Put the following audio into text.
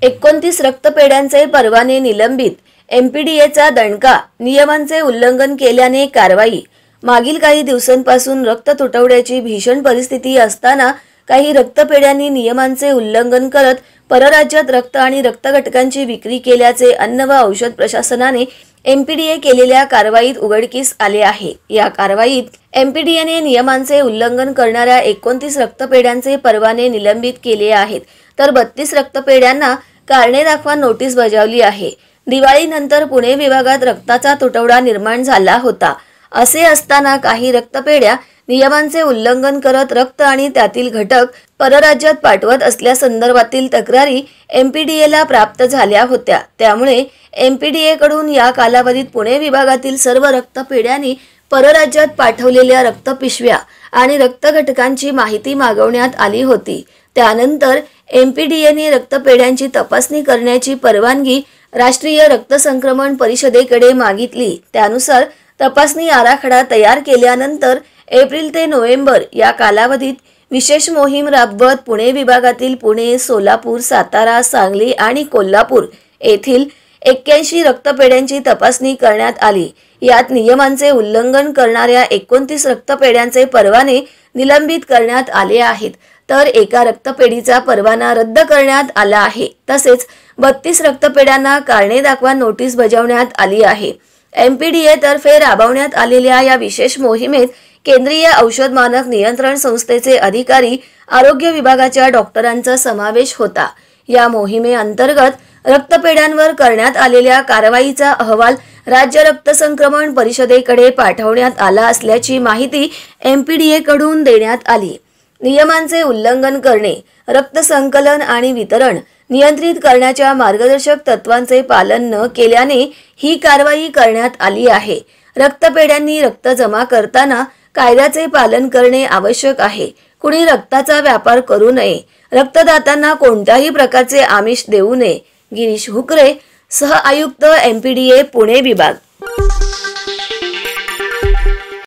29 रक्तपेढ्यांचे परवाने निलंबित, एमपीडीएचा दणका, नियमांचे उल्लंघन केल्याने कारवाई। मागील काही दिवसांपासून रक्त तुटवड्याची भीषण परिस्थिती असताना काही रक्तपेढ्यांनी नियमांचे उल्लंघन करत परराज्यात रक्त आणि रक्तघटकांची विक्री केल्याचे अन्न व औषध प्रशासनाने एमपीडीए केलेल्या कारवाईत उघडकीस आले आहे। या कारवाईत एमपीडीएने नियमांचे उल्लंघन करणाऱ्या 29 रक्तपेढ्यांचे परवाने निलंबित केले आहेत, तर 32 रक्तपेढ्यांना कारणे दाखवा नोटीस बजावली आहे। दिवाळीनंतर पुणे विभागात रक्ताचा तुटवडा निर्माण झाला होता। असे असताना काही रक्तपेढ्या नियमांचे उल्लंघन करत रक्त आणि त्यातील घटक परराज्यात पाठवत असल्यासंदर्भातील तक्रारी एमपीडीएला प्राप्त झाल्या होत्या। त्यामुळे एमपीडीए कडून या कालावधीत पुणे विभागातील सर्व रक्तपेढ्यांनी परराज्यात पाठवलेल्या रक्तपिशव्या आणि रक्तघटकांची माहिती मागवण्यात आली होती। त्यानंतर एमपीडीएने रक्तपेढ्यांची तपासणी करण्याची परवानगी राष्ट्रीय रक्त संक्रमण परिषदेकडे मागितली। त्यानुसार तपासणी आराखडा तयार केल्यानंतर एप्रिल ते नोव्हेंबर या कालावधीत विशेष मोहीम राबवत पुणे विभागातील पुणे, सोलापूर, सातारा, सांगली आणि कोल्हापूर येथील 81 रक्तपेढ्यांची तपासणी करण्यात आली। यात नियमांचे उल्लंघन करणाऱ्या 29 रक्तपेढ्यांचे परवाने निलंबित करण्यात आले आहेत, तर एका रक्तपेढीचा परवाना रद्द करण्यात आला आहे। तसेच 32 रक्तपेढ्यांना कारणे दाखवा नोटीस बजावण्यात आली आहे। एमपीडीए तर्फे राबवण्यात आलेल्या या विशेष मोहिमेत केंद्रीय औषध मानक नियंत्रण संस्थेचे अधिकारी, आरोग्य विभागाच्या डॉक्टरांचा समावेश होता। या मोहिमेअंतर्गत रक्तपेढ्यांवर करण्यात आलेल्या कारवाईचा अहवाल राज्य रक्त संक्रमण परिषदेकडे पाठवण्यात आला असल्याची माहिती एमपीडीए कडून देण्यात आली। नियमांचे उल्लंघन करणे, रक्त संकलन आणि वितरण नियंत्रित करण्याच्या मार्गदर्शक तत्वांचे पालन न केल्याने ही कारवाई करण्यात आली आहे। रक्तपेढ्यांनी रक्त जमा करताना कायद्याचे पालन करणे आवश्यक आहे। कुणी रक्ताचा व्यापार करू नये, रक्तदात्यांना कोणत्याही प्रकारचे आमिष देऊ नये। गिरीश हुकरे, सह आयुक्त एमपीडीए पुणे विभाग।